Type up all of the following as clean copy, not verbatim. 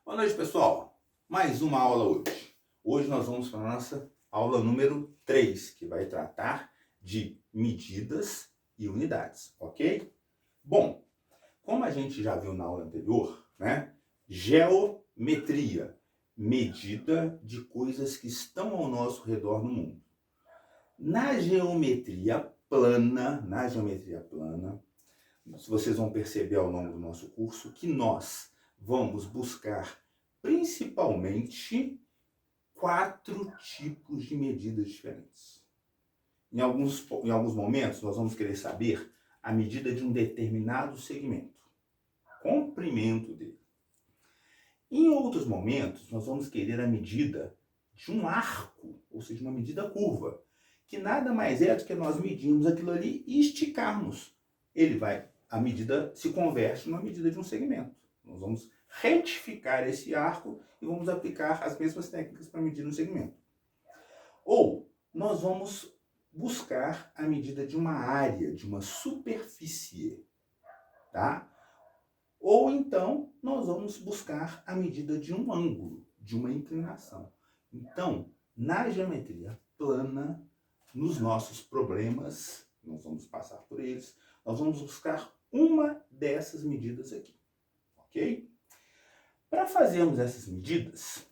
Boa noite, pessoal. Mais uma aula hoje. Hoje nós vamos para a nossa aula número 3, que vai tratar de medidas e unidades, ok? Bom, como a gente já viu na aula anterior, né? Geometria, medida de coisas que estão ao nosso redor no mundo. Na geometria plana, vocês vão perceber ao longo do nosso curso que nós vamos buscar principalmente 4 tipos de medidas diferentes. Em alguns momentos, nós vamos querer saber a medida de um determinado segmento, comprimento dele. Em outros momentos, nós vamos querer a medida de um arco, ou seja, uma medida curva, que nada mais é do que nós medirmos aquilo ali e esticarmos. A medida se converte numa medida de um segmento. Nós vamos retificar esse arco e vamos aplicar as mesmas técnicas para medir um segmento. Ou nós vamos buscar a medida de uma área, de uma superfície, tá? Ou então nós vamos buscar a medida de um ângulo, de uma inclinação. Então, na geometria plana, nos nossos problemas, nós vamos passar por eles, nós vamos buscar uma dessas medidas aqui, ok? Para fazermos essas medidas,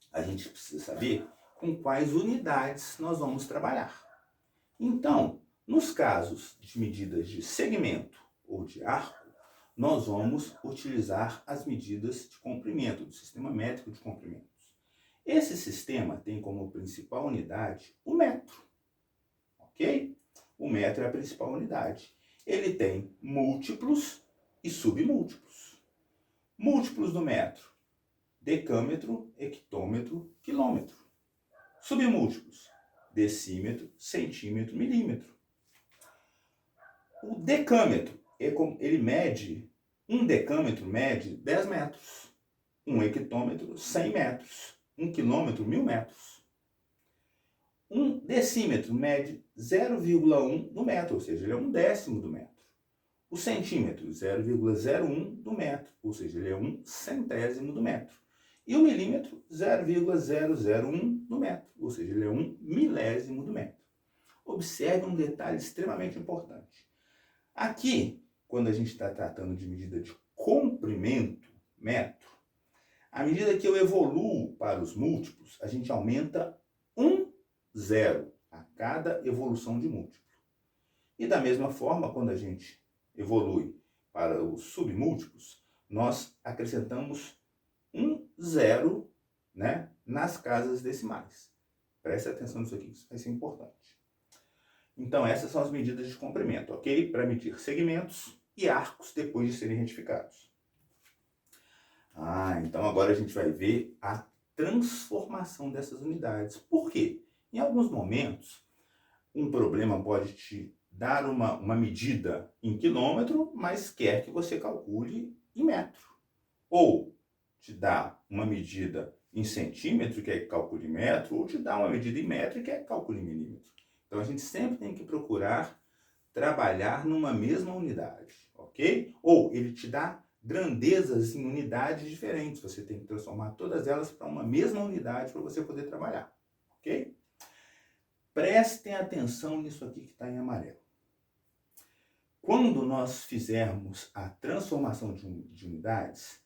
a gente precisa saber com quais unidades nós vamos trabalhar. Então, nos casos de medidas de segmento ou de arco, nós vamos utilizar as medidas de comprimento, do sistema métrico de comprimentos. Esse sistema tem como principal unidade o metro, ok? O metro é a principal unidade. Ele tem múltiplos e submúltiplos. Múltiplos do metro: decâmetro, hectômetro, quilômetro. Submúltiplos: decímetro, centímetro, milímetro. O decâmetro, um decâmetro mede 10 metros. Um hectômetro, 100 metros. Um quilômetro, 1000 metros. Um decímetro mede 0,1 do metro, ou seja, ele é um décimo do metro. O centímetro, 0,01 do metro, ou seja, ele é um centésimo do metro. E o milímetro, 0,001 do metro, ou seja, ele é um milésimo do metro. Observe um detalhe extremamente importante. Aqui, quando a gente está tratando de medida de comprimento, metro, à medida que eu evoluo para os múltiplos, a gente aumenta 0 a cada evolução de múltiplo. E da mesma forma, quando a gente evolui para os submúltiplos, nós acrescentamos 0, né, nas casas decimais. Preste atenção nisso aqui, isso vai ser importante. Então, essas são as medidas de comprimento, ok? Para medir segmentos e arcos depois de serem retificados. Então agora a gente vai ver a transformação dessas unidades. Por quê? Em alguns momentos, um problema pode te dar uma medida em quilômetro, mas quer que você calcule em metro. Ou te dá uma medida em centímetro, quer que calcule em metro, ou te dá uma medida em metro e quer que calcule em milímetro. Então a gente sempre tem que procurar trabalhar numa mesma unidade, ok? Ou ele te dá grandezas em unidades diferentes. Você tem que transformar todas elas para uma mesma unidade para você poder trabalhar, ok? Prestem atenção nisso aqui que está em amarelo. Quando nós fizermos a transformação de unidades,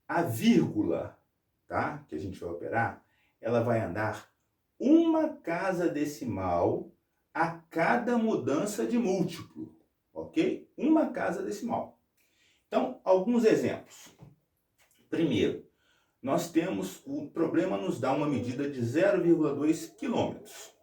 a vírgula, tá, que a gente vai operar, ela vai andar uma casa decimal a cada mudança de múltiplo, ok? Uma casa decimal. Então, alguns exemplos. Primeiro, nós temos, o problema nos dá uma medida de 0,2 quilômetros.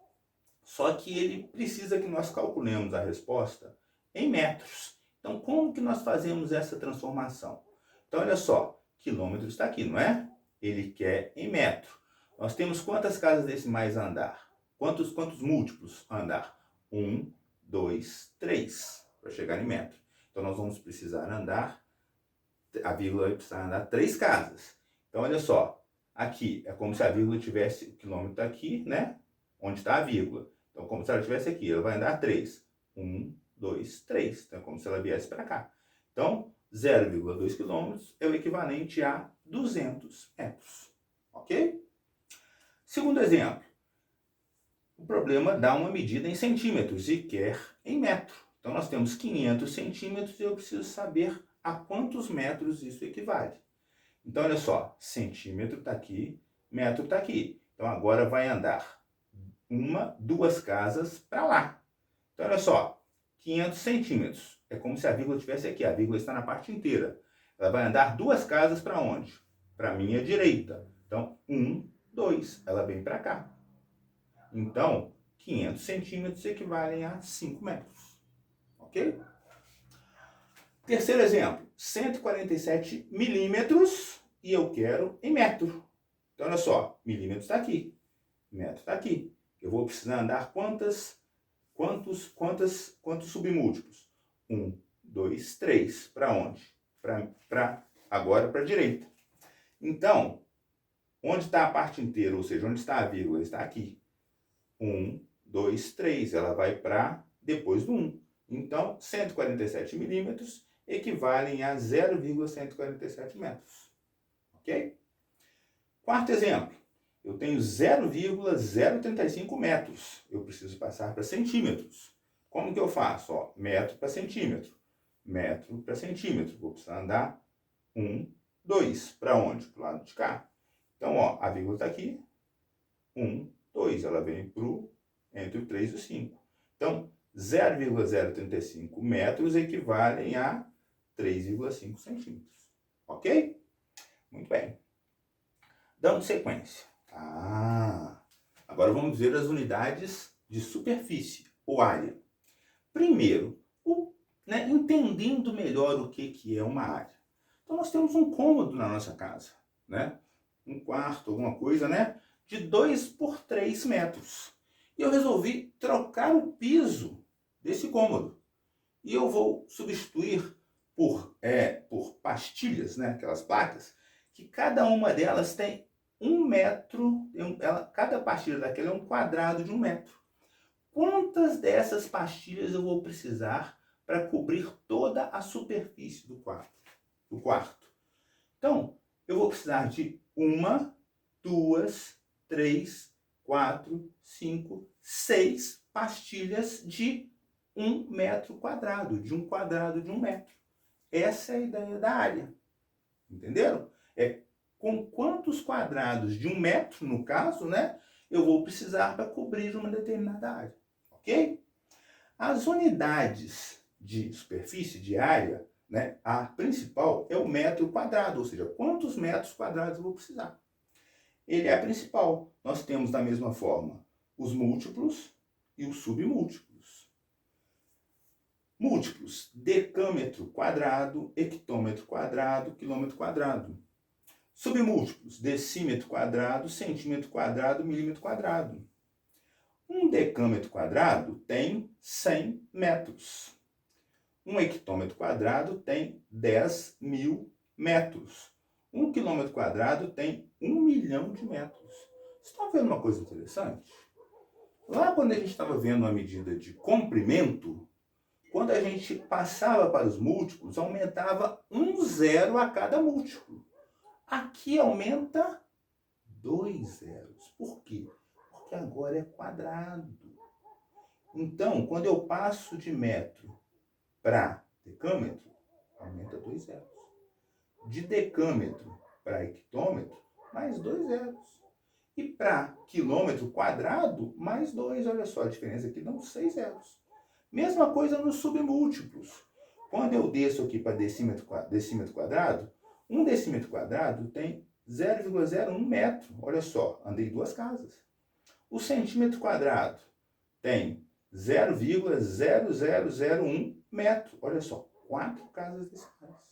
Só que ele precisa que nós calculemos a resposta em metros. Então, como que nós fazemos essa transformação? Então, olha só, quilômetro está aqui, não é? Ele quer em metro. Nós temos quantas casas decimais a andar? Quantos múltiplos a andar? 1, 2, 3, para chegar em metro. Então, nós vamos precisar andar, a vírgula vai precisar andar 3 casas. Então, olha só, aqui é como se a vírgula tivesse, o quilômetro aqui, né? Onde está a vírgula. Então, como se ela estivesse aqui, ela vai andar 3. 1, 2, 3. Então, é como se ela viesse para cá. Então, 0,2 km é o equivalente a 200 metros. Ok? Segundo exemplo. O problema dá uma medida em centímetros e quer em metro. Então, nós temos 500 centímetros e eu preciso saber a quantos metros isso equivale. Então, olha só, centímetro está aqui, metro está aqui. Então, agora vai andar duas casas para lá. Então, olha só, 500 centímetros. É como se a vírgula estivesse aqui. A vírgula está na parte inteira. Ela vai andar duas casas para onde? Para a minha direita. Então, 1, 2. Ela vem para cá. Então, 500 centímetros equivalem a 5 metros. Ok? Terceiro exemplo, 147 milímetros e eu quero em metro. Então, olha só, milímetros está aqui, metro está aqui. Eu vou precisar andar quantos submúltiplos? 1, 2, 3. Para onde? Agora para a direita. Então, onde está a parte inteira, ou seja, onde está a vírgula? Está aqui. 1, 2, 3. Ela vai para depois do 1. Então, 147 milímetros equivalem a 0,147 metros. Ok? Quarto exemplo. Eu tenho 0,035 metros. Eu preciso passar para centímetros. Como que eu faço? Ó, metro para centímetro. Metro para centímetro. Vou precisar andar 1, 2. Para onde? Para o lado de cá. Então, ó, a vírgula está aqui. 1, 2. Ela vem entre o 3 e o 5. Então, 0,035 metros equivalem a 3,5 centímetros. Ok? Muito bem. Dando sequência. Agora vamos ver as unidades de superfície, ou área. Primeiro, entendendo melhor o que é uma área. Então, nós temos um cômodo na nossa casa, né? Um quarto, alguma coisa, né? De 2 por 3 metros. E eu resolvi trocar o piso desse cômodo. E eu vou substituir por pastilhas, né? Aquelas placas, que cada uma delas tem 1 metro, cada pastilha daquela é um quadrado de 1 metro. Quantas dessas pastilhas eu vou precisar para cobrir toda a superfície do quarto? Então, eu vou precisar de 1, 2, 3, 4, 5, 6 pastilhas de 1 metro quadrado, de um quadrado de 1 metro. Essa é a ideia da área. Entenderam? É com quantos quadrados de 1 metro, no caso, né, eu vou precisar para cobrir uma determinada área. Ok? As unidades de superfície, de área, né, a principal é o metro quadrado, ou seja, quantos metros quadrados eu vou precisar. Ele é a principal. Nós temos da mesma forma os múltiplos e os submúltiplos. Múltiplos: decâmetro quadrado, hectômetro quadrado, quilômetro quadrado. Submúltiplos: decímetro quadrado, centímetro quadrado, milímetro quadrado. Um decâmetro quadrado tem 100 metros. Um hectômetro quadrado tem 10.000 metros. Um quilômetro quadrado tem 1 milhão de metros. Vocês estão vendo uma coisa interessante? Lá quando a gente estava vendo a medida de comprimento, quando a gente passava para os múltiplos, aumentava 1 zero a cada múltiplo. Aqui aumenta 2 zeros. Por quê? Porque agora é quadrado. Então, quando eu passo de metro para decâmetro, aumenta 2 zeros. De decâmetro para hectômetro, mais 2 zeros. E para quilômetro quadrado, mais 2. Olha só, a diferença aqui dão 6 zeros. Mesma coisa nos submúltiplos. Quando eu desço aqui para decímetro quadrado, um decímetro quadrado tem 0,01 metro. Olha só, andei 2 casas. O centímetro quadrado tem 0,0001 metro. Olha só, 4 casas decimais.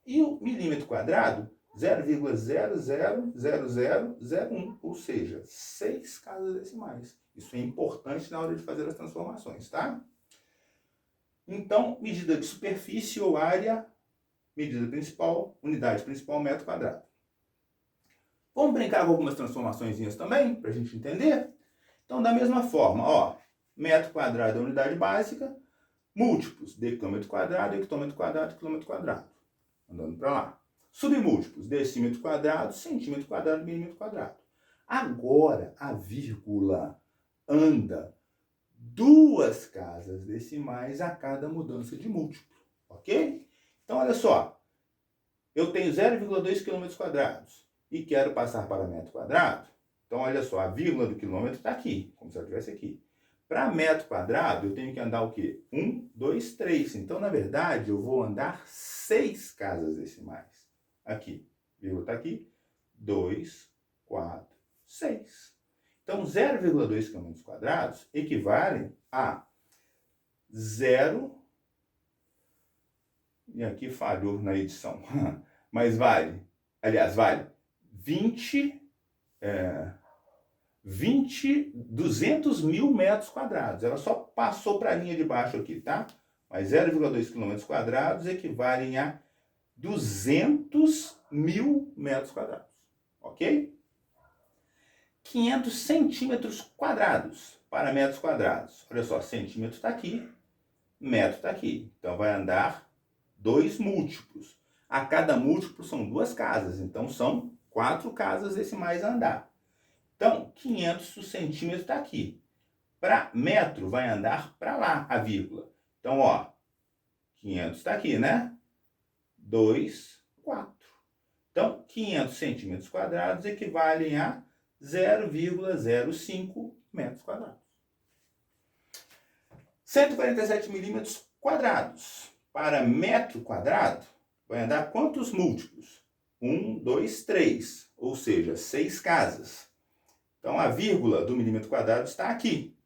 E o milímetro quadrado, 0,000001, ou seja, 6 casas decimais. Isso é importante na hora de fazer as transformações, tá? Então, medida de superfície ou área, medida principal, unidade principal, metro quadrado. Vamos brincar com algumas transformações também, para a gente entender? Então, da mesma forma, ó, metro quadrado é a unidade básica, múltiplos, decâmetro quadrado, hectômetro quadrado, quilômetro quadrado. andando para lá. Submúltiplos, decímetro quadrado, centímetro quadrado, milímetro quadrado. Agora, a vírgula anda 2 casas decimais a cada mudança de múltiplo, ok? Então, olha só, eu tenho 0,2 km² e quero passar para metro quadrado. Então, olha só, a vírgula do quilômetro está aqui, como se ela estivesse aqui. Para metro quadrado, eu tenho que andar o quê? 1, 2, 3. Então, na verdade, eu vou andar 6 casas decimais. Aqui, vírgula está aqui, 2, 4, 6. Então, 0,2 km² equivale a 0, e aqui falhou na edição, mas vale 200 mil metros quadrados. Ela só passou para a linha de baixo aqui, tá? Mas 0,2 km² equivalem a 200 mil metros quadrados, ok? 500 centímetros quadrados para metros quadrados. Olha só, centímetro está aqui, metro está aqui. Então, vai andar 2 múltiplos. A cada múltiplo são 2 casas, então são 4 casas decimais a andar. Então, 500 centímetros está aqui. Para metro, vai andar para lá a vírgula. Então, ó, 500 está aqui, né? 2, 4. Então, 500 centímetros quadrados equivalem a 0,05 metros quadrados. 147 milímetros quadrados. Para metro quadrado, vai andar quantos múltiplos? 1, 2, 3, ou seja, 6 casas. Então, a vírgula do milímetro quadrado está aqui.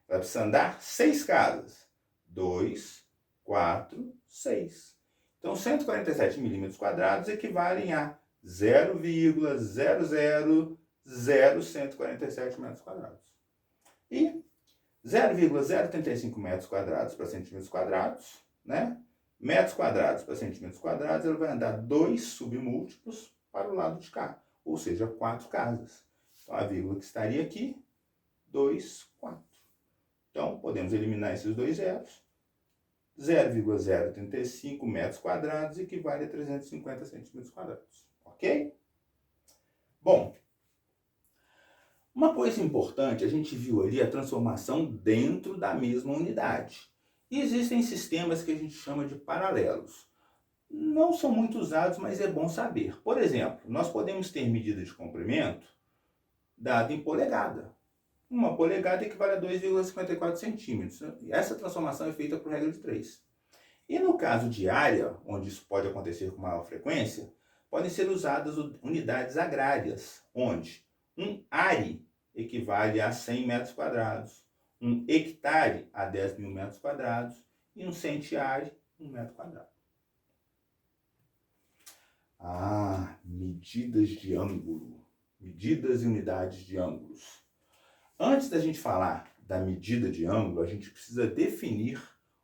Vai precisar andar 6 casas. 2, 4, 6. Então, 147 milímetros quadrados equivalem a 0,0000147 metros quadrados. E 0,035 metros quadrados para centímetros quadrados, né? Metros quadrados para centímetros quadrados, ele vai andar 2 submúltiplos para o lado de cá, ou seja, 4 casas. Então, a vírgula que estaria aqui, 2, 4. Então, podemos eliminar esses dois zeros. 0,035 metros quadrados equivale a 350 centímetros quadrados, ok? Bom, uma coisa importante, a gente viu ali a transformação dentro da mesma unidade. E existem sistemas que a gente chama de paralelos. Não são muito usados, mas é bom saber. Por exemplo, nós podemos ter medida de comprimento dada em polegada. Uma polegada equivale a 2,54 centímetros. Essa transformação é feita por regra de 3. E no caso de área, onde isso pode acontecer com maior frequência, podem ser usadas unidades agrárias, onde um are equivale a 100 metros quadrados, um hectare a 10 mil metros quadrados e um centiare, 1 metro quadrado. Medidas de ângulo. Medidas e unidades de ângulos. Antes da gente falar da medida de ângulo, a gente precisa definir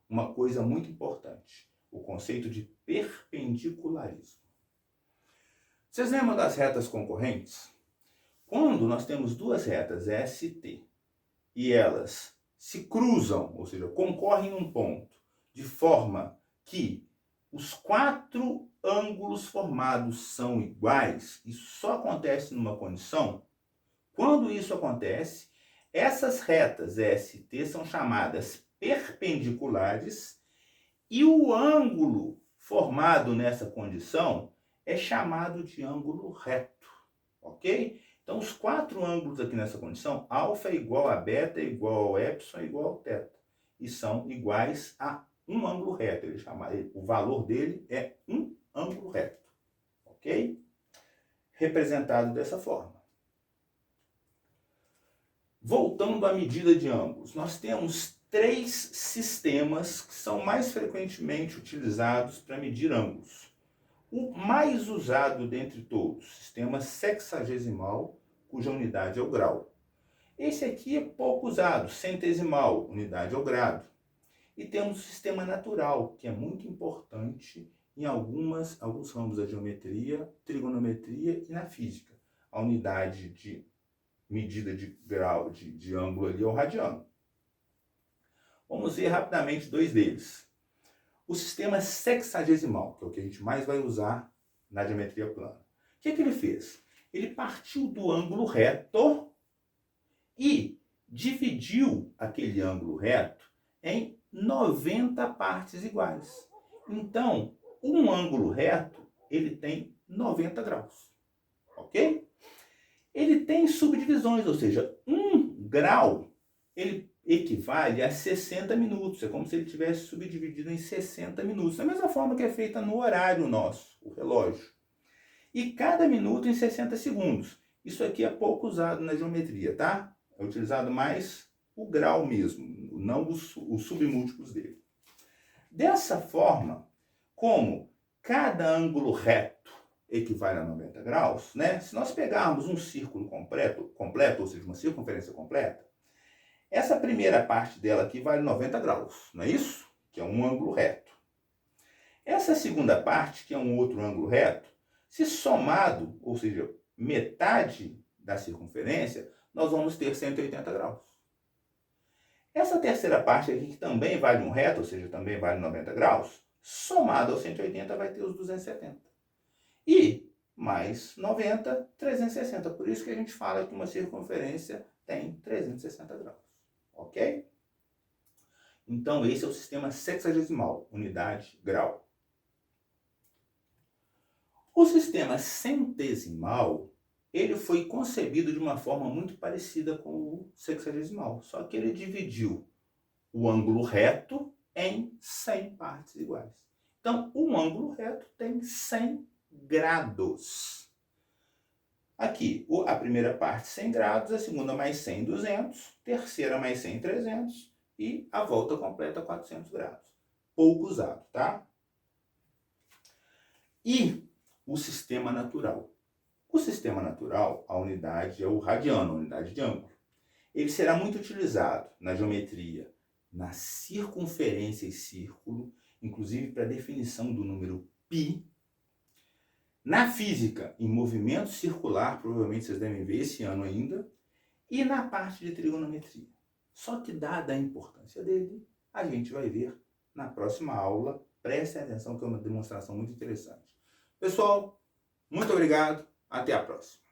uma coisa muito importante, o conceito de perpendicularismo. Vocês lembram das retas concorrentes? Quando nós temos duas retas ST e elas se cruzam, ou seja, concorrem em um ponto, de forma que os 4 ângulos formados são iguais, isso só acontece numa condição. Quando isso acontece, essas retas ST são chamadas perpendiculares e o ângulo formado nessa condição é chamado de ângulo reto, ok? Então, os 4 ângulos aqui nessa condição, alfa é igual a beta, é igual a epsilon, é igual a teta, e são iguais a um ângulo reto. O valor dele é um ângulo reto, ok? Representado dessa forma. Voltando à medida de ângulos, nós temos 3 sistemas que são mais frequentemente utilizados para medir ângulos. O mais usado dentre todos, sistema sexagesimal, cuja unidade é o grau. Esse aqui é pouco usado, centesimal, unidade é o grado. E temos o sistema natural, que é muito importante em alguns ramos da geometria, trigonometria e na física. A unidade de medida de grau de ângulo ali é o radiano. Vamos ver rapidamente 2 deles. o sistema sexagesimal, que é o que a gente mais vai usar na geometria plana. O que ele fez? Ele partiu do ângulo reto e dividiu aquele ângulo reto em 90 partes iguais. Então, um ângulo reto, ele tem 90 graus, ok? Ele tem subdivisões, ou seja, 1 grau, ele equivale a 60 minutos. É como se ele tivesse subdividido em 60 minutos. Da mesma forma que é feita no horário nosso, o relógio. E cada minuto em 60 segundos. Isso aqui é pouco usado na geometria, tá? É utilizado mais o grau mesmo, não os submúltiplos dele. Dessa forma, como cada ângulo reto equivale a 90 graus, né? Se nós pegarmos um círculo completo, ou seja, uma circunferência completa, essa primeira parte dela aqui vale 90 graus, não é isso? Que é um ângulo reto. Essa segunda parte, que é um outro ângulo reto, se somado, ou seja, metade da circunferência, nós vamos ter 180 graus. Essa terceira parte aqui, que também vale um reto, ou seja, também vale 90 graus, somado aos 180 vai ter os 270. E mais 90, 360. Por isso que a gente fala que uma circunferência tem 360 graus. Ok? Então, esse é o sistema sexagesimal, unidade, grau. O sistema centesimal, ele foi concebido de uma forma muito parecida com o sexagesimal, só que ele dividiu o ângulo reto em 100 partes iguais. Então, um ângulo reto tem 100 grados. Aqui, a primeira parte 100 graus, a segunda mais 100, 200, terceira mais 100, 300 e a volta completa 400 graus. Pouco usado, tá? E o sistema natural. O sistema natural, a unidade é o radiano, a unidade de ângulo. Ele será muito utilizado na geometria, na circunferência e círculo, inclusive para definição do número π. Na física, em movimento circular, provavelmente vocês devem ver esse ano ainda, e na parte de trigonometria. Só que, dada a importância dele, a gente vai ver na próxima aula. Prestem atenção que é uma demonstração muito interessante. Pessoal, muito obrigado. Até a próxima.